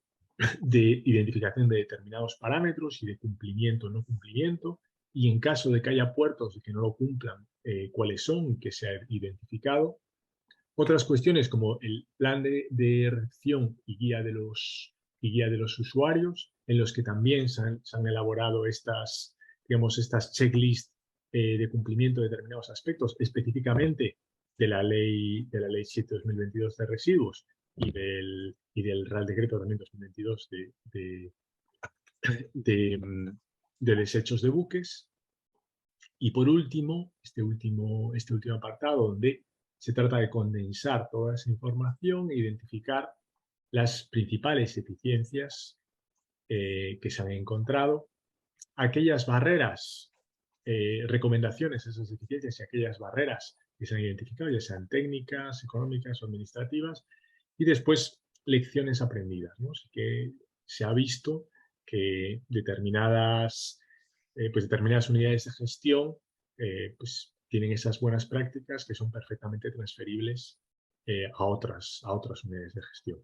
identificación de determinados parámetros y de cumplimiento o no cumplimiento, y en caso de que haya puertos que no lo cumplan, cuáles son y que se ha identificado. Otras cuestiones como el plan de recepción y guía de los usuarios, en los que también se han elaborado estas checklists de cumplimiento de determinados aspectos, específicamente de la ley 7/2022 de residuos y del Real Decreto también 2022 de desechos de buques. Y por último, este último apartado, donde se trata de condensar toda esa información e identificar las principales eficiencias que se han encontrado, aquellas barreras, recomendaciones a esas eficiencias y aquellas barreras que se han identificado, ya sean técnicas, económicas o administrativas, y después lecciones aprendidas, ¿no? Así que se ha visto que determinadas unidades de gestión pues tienen esas buenas prácticas que son perfectamente transferibles a otras unidades de gestión.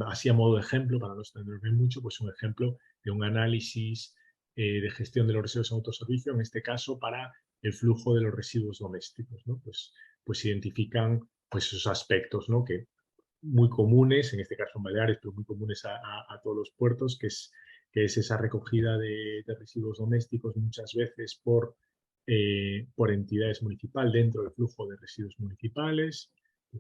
Así a modo de ejemplo, para no extenderme mucho, pues un ejemplo de un análisis de gestión de los residuos en autoservicio, en este caso para el flujo de los residuos domésticos, ¿no? Pues identifican pues esos aspectos, ¿no? Que muy comunes, en este caso en Baleares, pero muy comunes a todos los puertos, que es esa recogida de residuos domésticos muchas veces por entidades municipales dentro del flujo de residuos municipales,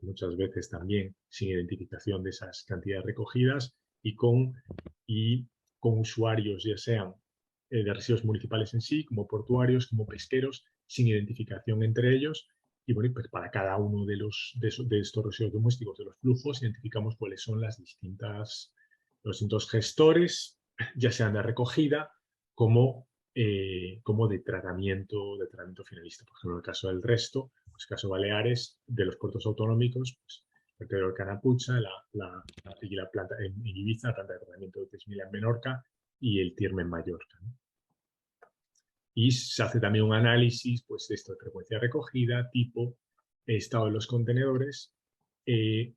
muchas veces también sin identificación de esas cantidades recogidas y con usuarios, ya sean de residuos municipales en sí, como portuarios, como pesqueros, sin identificación entre ellos. Y bueno, pues para cada uno de estos residuos domésticos, de los flujos, identificamos cuáles son los distintos gestores, ya sean de recogida como de tratamiento finalista. Por ejemplo, en el caso del resto, pues el caso Baleares, de los puertos autonómicos, pues el vertedero de Canapucha, la planta en Ibiza, la planta de tratamiento de Tesmila en Menorca y el TIRME en Mallorca, ¿no? Y se hace también un análisis pues, de esto de frecuencia de recogida, tipo, estado de los contenedores, en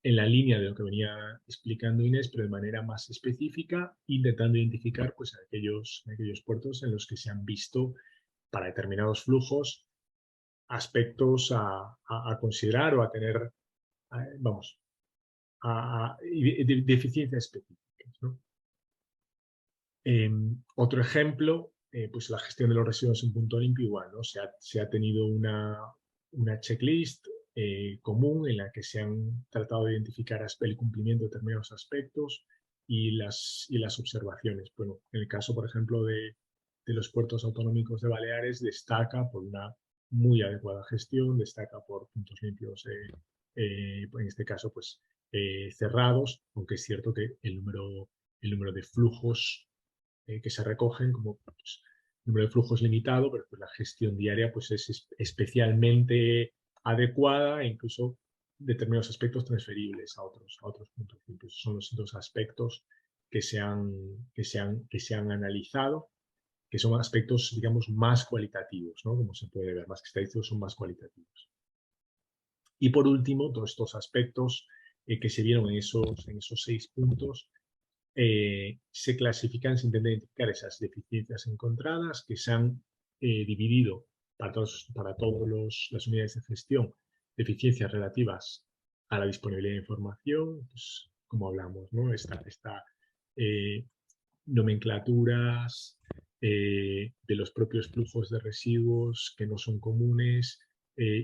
la línea de lo que venía explicando Inés, pero de manera más específica, intentando identificar pues, aquellos puertos en los que se han visto para determinados flujos aspectos a considerar o a tener, de eficiencias específicas, ¿no? Otro ejemplo, pues la gestión de los residuos en punto limpio, igual, ¿no? Se ha tenido una checklist común en la que se han tratado de identificar el cumplimiento de determinados aspectos y las observaciones. Bueno, en el caso, por ejemplo, de los puertos autonómicos de Baleares, destaca por una muy adecuada gestión, destaca por puntos limpios, en este caso, pues cerrados, aunque es cierto que el número de flujos que se recogen, como pues, el número de flujos limitado, pero pues, la gestión diaria pues, es especialmente adecuada e incluso determinados aspectos transferibles a otros puntos limpios. Son los dos aspectos que se han analizado, que son aspectos, digamos, más cualitativos, ¿no? Como se puede ver, más que estadísticos, son más cualitativos. Y por último, todos estos aspectos que se vieron en esos 6 puntos, se clasifican, se intenta identificar esas deficiencias encontradas que se han dividido para todas las unidades de gestión, deficiencias relativas a la disponibilidad de información, pues, como hablamos, ¿no? Esta nomenclaturas de los propios flujos de residuos que no son comunes,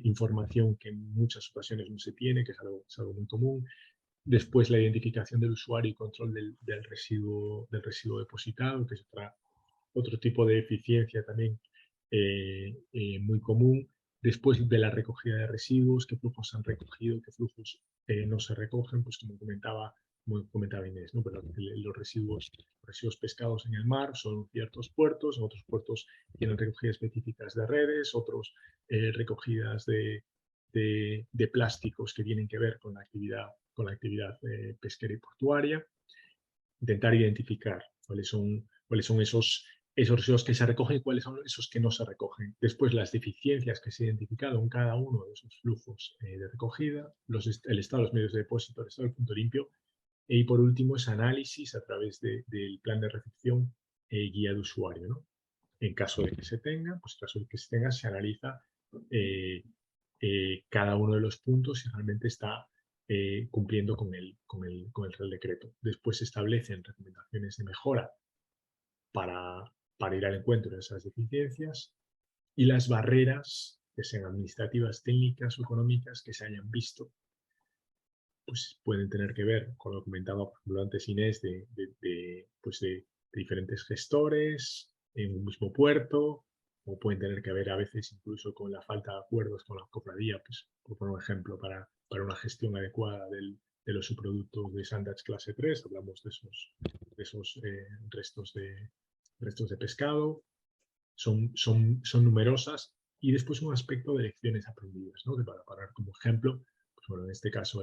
información que en muchas ocasiones no se tiene, que es algo muy común. Después la identificación del usuario y control del residuo depositado, que es otro tipo de eficiencia también muy común. Después de la recogida de residuos, qué flujos se han recogido, qué flujos no se recogen, pues como comentaba Inés, ¿no? Pero los residuos pescados en el mar son ciertos puertos, en otros puertos tienen recogidas específicas de redes, otros recogidas de plásticos que tienen que ver con la actividad pesquera y portuaria. Intentar identificar cuáles son esos residuos que se recogen y cuáles son esos que no se recogen. Después, las deficiencias que se han identificado en cada uno de esos flujos de recogida, el estado de los medios de depósito, el estado del punto limpio, y por último, ese análisis a través del plan de recepción guía de usuario, ¿no? En caso de que se tenga, se analiza cada uno de los puntos si realmente está cumpliendo con el Real Decreto. Después se establecen recomendaciones de mejora para ir al encuentro de esas deficiencias y las barreras, que sean administrativas, técnicas o económicas, que se hayan visto, pues pueden tener que ver con lo que comentaba por ejemplo antes Inés de diferentes gestores en un mismo puerto, o pueden tener que ver a veces incluso con la falta de acuerdos con la cofradía, pues por poner un ejemplo, para una gestión adecuada de los subproductos de Sandage clase 3, hablamos de esos restos de pescado, son numerosas, y después un aspecto de lecciones aprendidas, ¿no? Que para poner como ejemplo, pues bueno, en este caso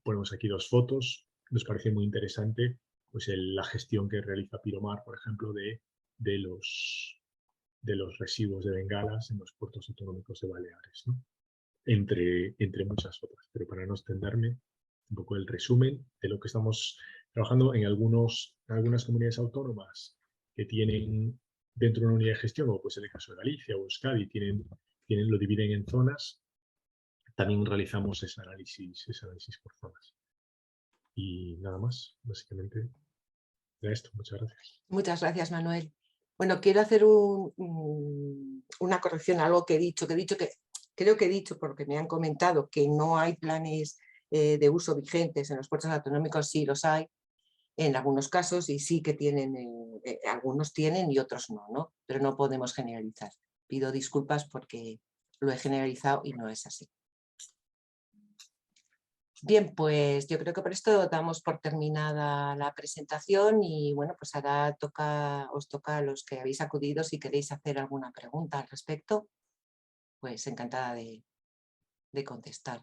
ponemos aquí 2 fotos, nos parece muy interesante pues la gestión que realiza Piromar, por ejemplo, de los residuos de bengalas en los puertos autonómicos de Baleares, ¿no? Entre muchas otras. Pero para no extenderme, un poco el resumen de lo que estamos trabajando en algunas comunidades autónomas que tienen dentro de una unidad de gestión, como pues en el caso de Galicia o Euskadi, lo dividen en zonas. También realizamos ese análisis por zonas. Y nada más, básicamente, era esto. Muchas gracias. Muchas gracias, Manuel. Bueno, quiero hacer una corrección a algo que he dicho que creo que he dicho porque me han comentado que no hay planes de uso vigentes en los puertos autonómicos. Sí los hay en algunos casos y sí que tienen, algunos tienen y otros no, ¿no? Pero no podemos generalizar. Pido disculpas porque lo he generalizado y no es así. Bien, pues yo creo que por esto damos por terminada la presentación y bueno, pues ahora os toca a los que habéis acudido, si queréis hacer alguna pregunta al respecto, pues encantada de contestar.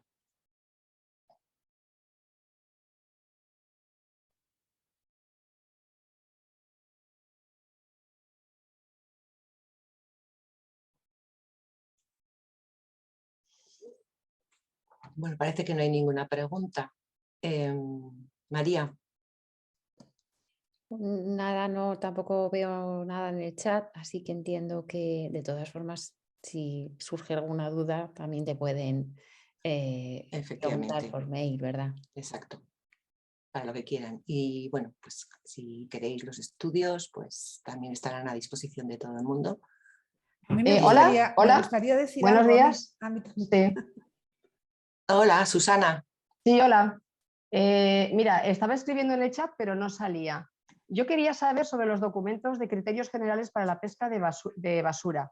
Bueno, parece que no hay ninguna pregunta. María. Nada, no, tampoco veo nada en el chat, así que entiendo que de todas formas, si surge alguna duda, también te pueden preguntar por mail, ¿verdad? Exacto, para lo que quieran. Y bueno, pues si queréis los estudios, pues también estarán a disposición de todo el mundo. Hola, Me gustaría decir buenos algo días. Sí. Hola, Susana. Sí, hola. Mira, estaba escribiendo en el chat, pero no salía. Yo quería saber sobre los documentos de criterios generales para la pesca de basura.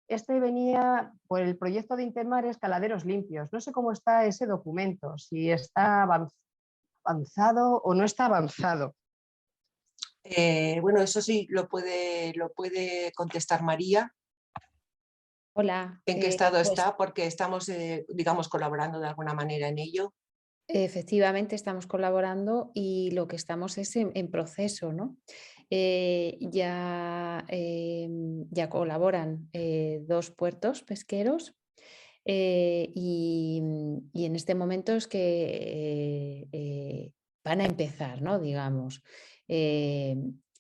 Este venía por el proyecto de Intermares Caladeros Limpios. No sé cómo está ese documento, si está avanzado o no está avanzado. Bueno, eso sí lo puede contestar María. Hola. ¿En qué estado está? Porque estamos, digamos, colaborando de alguna manera en ello. Efectivamente, estamos colaborando y lo que estamos es en proceso, ¿no? Ya colaboran 2 puertos pesqueros y en este momento es que van a empezar, ¿no? Digamos,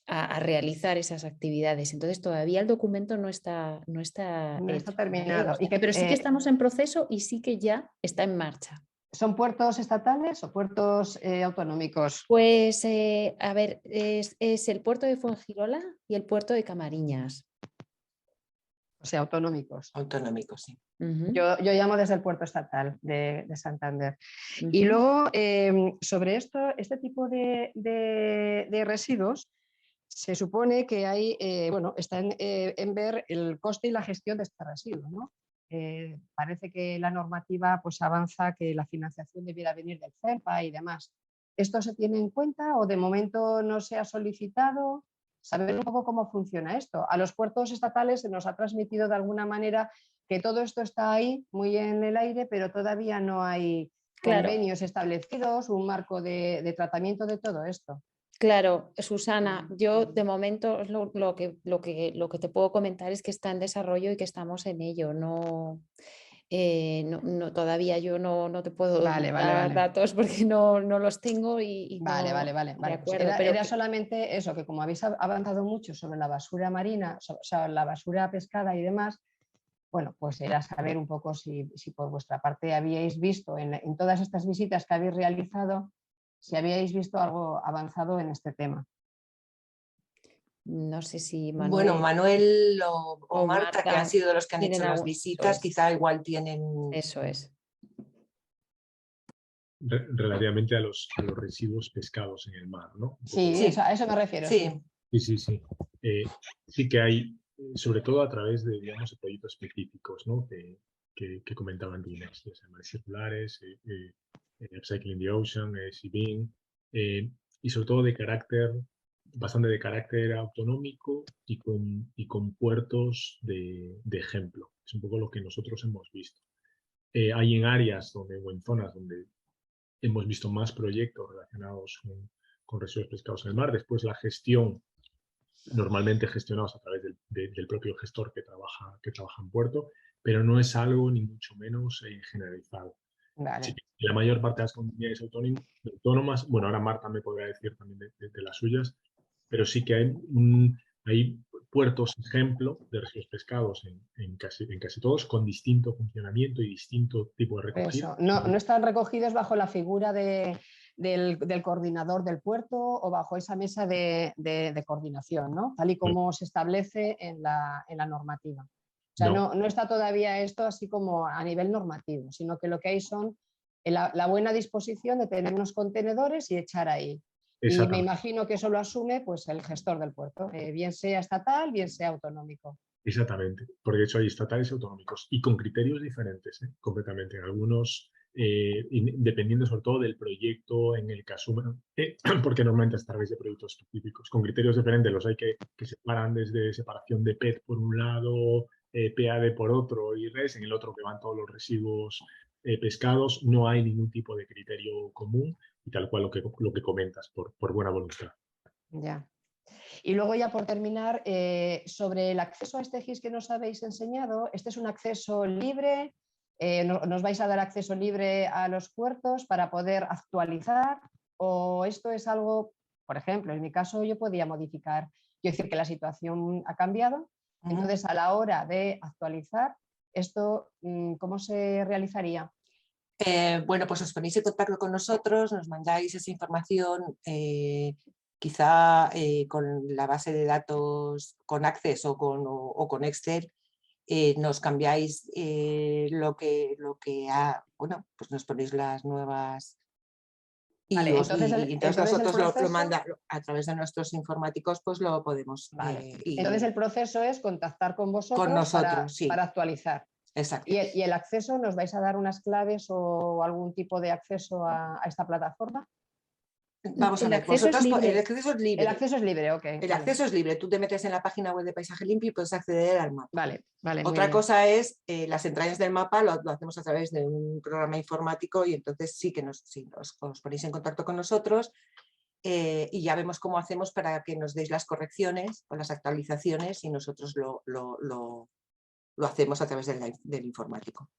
a realizar esas actividades. Entonces todavía el documento no está hecho, terminado. Pero sí que estamos en proceso y sí que ya está en marcha. ¿Son puertos estatales o puertos autonómicos? Pues, a ver, es el puerto de Fuengirola y el puerto de Camariñas. O sea, autonómicos. Autonómicos, sí. Yo llamo desde el puerto estatal de Santander. Y luego, sobre este tipo de residuos, se supone que hay, está en ver el coste y la gestión de este residuo, ¿no? Parece que la normativa pues, avanza que la financiación debiera venir del CERPA y demás. ¿Esto se tiene en cuenta o de momento no se ha solicitado? Saber un poco cómo funciona esto. A los puertos estatales se nos ha transmitido de alguna manera que todo esto está ahí, muy en el aire, pero todavía no hay convenios establecidos, un marco de tratamiento de todo esto. Claro, Susana, yo de momento lo que te puedo comentar es que está en desarrollo y que estamos en ello. Todavía yo no te puedo dar datos porque no los tengo y Vale. De acuerdo, Pues pero era solamente eso, que como habéis avanzado mucho sobre la basura marina, o sea, la basura pescada y demás, bueno, pues era saber un poco si por vuestra parte habíais visto en todas estas visitas que habéis realizado, si habíais visto algo avanzado en este tema. No sé si Manuel... Bueno, Manuel o Marta, que han sido los que han hecho las visitas, quizá igual tienen... Eso es. Relativamente a los residuos pescados en el mar, ¿no? Sí, a eso me refiero. Sí. Sí que hay, sobre todo a través de, digamos, de proyectos específicos, ¿no? que comentaban Dinex, mares circulares, Upcycling the Ocean, Sea-Beam, y sobre todo bastante de carácter autonómico y con puertos de ejemplo. Es un poco lo que nosotros hemos visto. Hay en áreas o en zonas donde hemos visto más proyectos relacionados con residuos pescados en el mar. Después la gestión, normalmente gestionados a través del propio gestor que trabaja en puerto, pero no es algo ni mucho menos generalizado. Vale. Sí, la mayor parte de las comunidades autónomas, bueno, ahora Marta me podrá decir también de las suyas, pero sí que hay puertos ejemplo de residuos pescados en casi todos, con distinto funcionamiento y distinto tipo de recogida. Eso. No están recogidos bajo la figura del coordinador del puerto o bajo esa mesa de coordinación, ¿no? Tal y como se establece en la normativa. O sea, no está todavía esto así como a nivel normativo, sino que lo que hay son la buena disposición de tener unos contenedores y echar ahí. Y me imagino que eso lo asume pues, el gestor del puerto, bien sea estatal, bien sea autonómico. Exactamente, porque de hecho hay estatales y autonómicos y con criterios diferentes, completamente. Algunos, dependiendo sobre todo del proyecto en el que asuman, porque normalmente es a través de proyectos específicos, con criterios diferentes. Los hay que separan desde separación de PET por un lado, PAD por otro y RES, en el otro que van todos los residuos pescados. No hay ningún tipo de criterio común y tal cual lo que comentas, por buena voluntad. Ya. Y luego ya por terminar, sobre el acceso a este GIS que nos habéis enseñado, ¿este es un acceso libre? ¿Nos vais a dar acceso libre a los puertos para poder actualizar? ¿O esto es algo, por ejemplo, en mi caso yo podía modificar, quiero decir que la situación ha cambiado, entonces a la hora de actualizar, ¿esto cómo se realizaría? Bueno, pues os ponéis en contacto con nosotros, nos mandáis esa información, quizá con la base de datos con Access o con Excel, nos cambiáis lo que bueno, pues nos ponéis las nuevas y, vale, entonces nosotros lo manda a través de nuestros informáticos, pues lo podemos. Vale. Entonces el proceso es contactar con vosotros, para actualizar. Exacto. ¿Y el acceso, nos vais a dar unas claves o algún tipo de acceso a esta plataforma? Vamos a ver, el acceso es libre. El acceso es libre, ok. El acceso es libre. Tú te metes en la página web de Paisaje Limpio y puedes acceder al mapa. Vale. Otra cosa es las entrañas del mapa, lo hacemos a través de un programa informático y entonces sí que os ponéis en contacto con nosotros y ya vemos cómo hacemos para que nos deis las correcciones o las actualizaciones y nosotros lo hacemos a través del informático.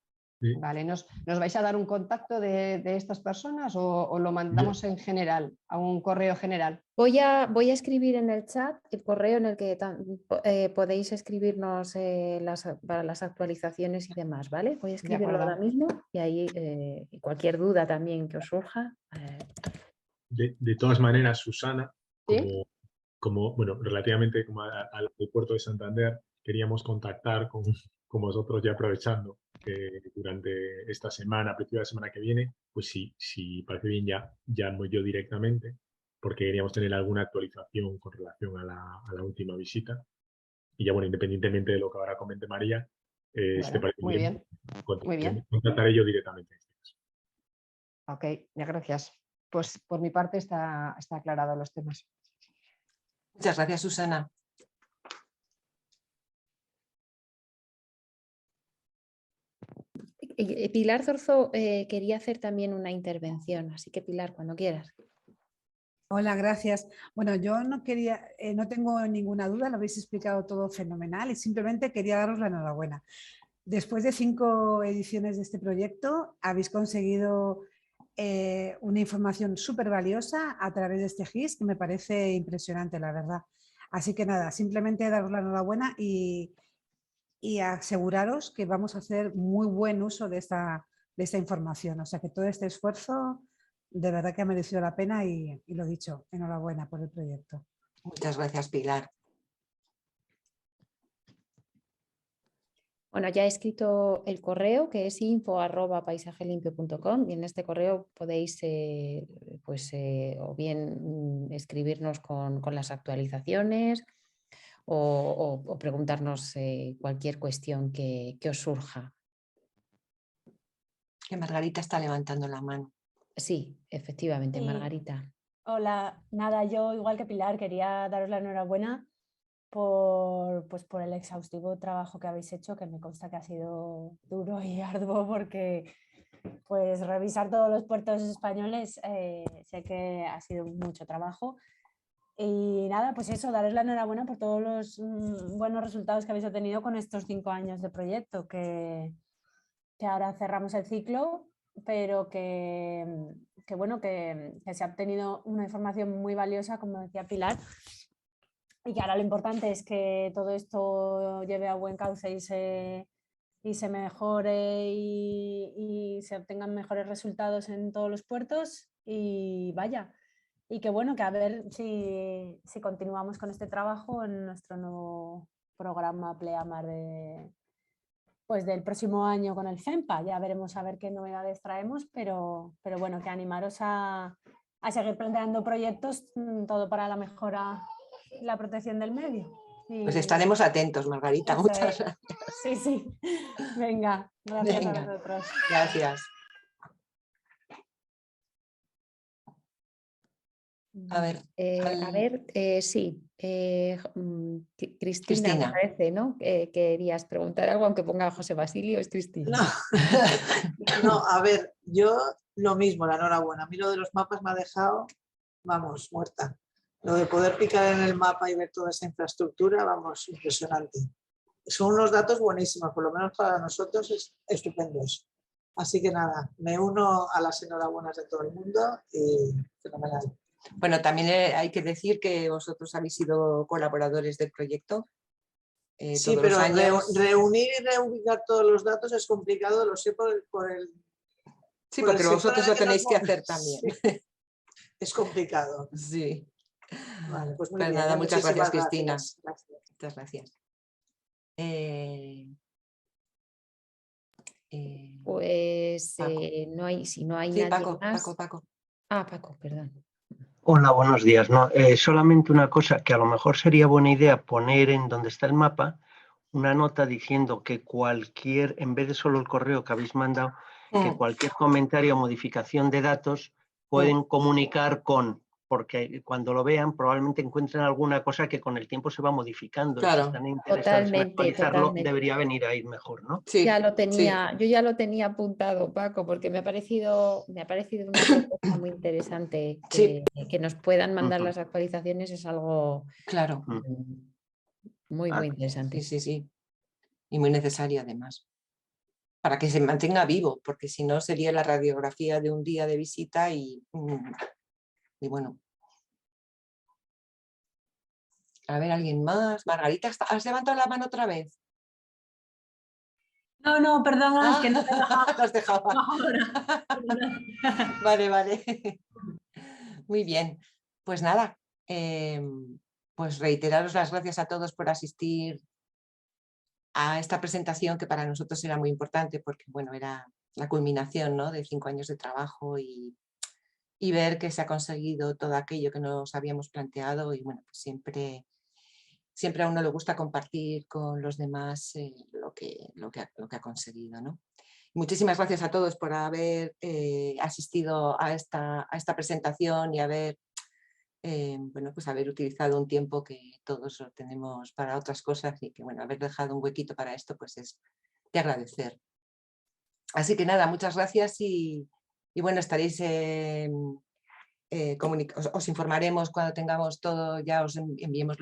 Sí. Vale, ¿nos vais a dar un contacto de estas personas o lo mandamos en general, a un correo general? Voy a escribir en el chat el correo en el que podéis escribirnos para las actualizaciones y demás, ¿vale? Voy a escribirlo ahora mismo y ahí cualquier duda también que os surja. De todas maneras, Susana, ¿Sí? bueno, relativamente como al puerto de Santander, queríamos contactar con vosotros ya aprovechando que durante esta semana, a principio de la semana que viene, pues si parece bien ya llamo yo directamente, porque queríamos tener alguna actualización con relación a la última visita. Y ya bueno, independientemente de lo que ahora comente María, si te parece muy bien. Contactaré yo directamente. Ok, ya gracias. Pues por mi parte está aclarado los temas. Muchas gracias, Susana. Pilar Zorzo quería hacer también una intervención, así que Pilar, cuando quieras. Hola, gracias. Bueno, yo no tengo ninguna duda, lo habéis explicado todo fenomenal y simplemente quería daros la enhorabuena. Después de 5 ediciones de este proyecto, habéis conseguido una información súper valiosa a través de este GIS que me parece impresionante, la verdad. Así que nada, simplemente daros la enhorabuena y aseguraros que vamos a hacer muy buen uso de esta información. O sea que todo este esfuerzo de verdad que ha merecido la pena y lo dicho, enhorabuena por el proyecto. Muchas gracias, Pilar. Bueno, ya he escrito el correo que es info@paisajelimpio.com y en este correo podéis o bien escribirnos con las actualizaciones o preguntarnos cualquier cuestión que os surja. Que Margarita está levantando la mano. Sí, efectivamente, sí. Margarita. Hola, nada, yo igual que Pilar quería daros la enhorabuena por el exhaustivo trabajo que habéis hecho, que me consta que ha sido duro y arduo porque pues revisar todos los puertos españoles sé que ha sido mucho trabajo. Y nada, pues eso, daros la enhorabuena por todos los buenos resultados que habéis obtenido con estos 5 años de proyecto, que ahora cerramos el ciclo, pero que se ha obtenido una información muy valiosa, como decía Pilar, y que ahora lo importante es que todo esto lleve a buen cauce y se mejore y se obtengan mejores resultados en todos los puertos y vaya. Y que bueno, que a ver si continuamos con este trabajo en nuestro nuevo programa Pleamar del próximo año con el FEMPA. Ya veremos a ver qué novedades traemos, pero bueno, que animaros a seguir planteando proyectos, todo para la mejora y la protección del medio. Pues estaremos atentos, Margarita. Muchas gracias. Sí. Venga, gracias a vosotros. Gracias. A ver, sí. Cristina, me parece, ¿no? Querías preguntar algo, aunque ponga José Basilio, es Cristina. No, a ver, yo lo mismo, la enhorabuena. A mí lo de los mapas me ha dejado, vamos, muerta. Lo de poder picar en el mapa y ver toda esa infraestructura, vamos, impresionante. Son unos datos buenísimos, por lo menos para nosotros estupendos. Así que nada, me uno a las enhorabuenas de todo el mundo y fenomenal. Bueno, también hay que decir que vosotros habéis sido colaboradores del proyecto. Sí, pero reunir y reubicar todos los datos es complicado, lo sé por el... Sí, porque vosotros lo tenéis que hacer también. Sí. Es complicado. Sí. Vale, pues muy bien. Nada, muchas gracias, Cristina. Gracias. Muchas gracias. Pues no hay, si no hay sí, nadie más. Paco. Ah, Paco, perdón. Hola, buenos días. No, solamente una cosa, que a lo mejor sería buena idea poner en donde está el mapa una nota diciendo que cualquier, en vez de solo el correo que habéis mandado, que cualquier comentario o modificación de datos pueden comunicar con, porque cuando lo vean probablemente encuentren alguna cosa que con el tiempo se va modificando. Claro. Y si están interesados en actualizarlo, debería venir a ir mejor, ¿no? Sí, ya lo tenía, yo ya lo tenía apuntado, Paco, porque me ha parecido una propuesta muy interesante. Que nos puedan mandar las actualizaciones es algo claro. Muy interesante. Sí. Y muy necesario además. Para que se mantenga vivo, porque si no sería la radiografía de un día de visita y bueno. A ver, ¿alguien más? Margarita, ¿has levantado la mano otra vez? No, perdona, es que no te has dejado. Vale. Muy bien. Pues nada, pues reiteraros las gracias a todos por asistir a esta presentación que para nosotros era muy importante porque, bueno, era la culminación, ¿no?, de 5 años de trabajo y ver que se ha conseguido todo aquello que nos habíamos planteado y, bueno, pues siempre a uno le gusta compartir con los demás lo que ha conseguido, ¿no? Muchísimas gracias a todos por haber asistido a esta presentación y haber pues haber utilizado un tiempo que todos lo tenemos para otras cosas y que, bueno, haber dejado un huequito para esto pues es de agradecer. Así que nada, muchas gracias y bueno, estaréis, os informaremos cuando tengamos todo, ya os enviemos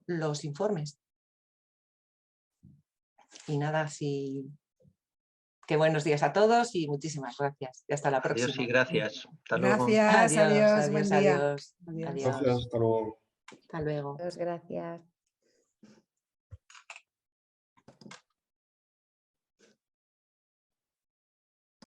los informes. Y nada, que buenos días a todos y muchísimas gracias. Y hasta la próxima. Adiós y gracias. Hasta luego. Gracias, adiós, buen día. Adiós. Gracias, hasta luego. Hasta luego. Gracias.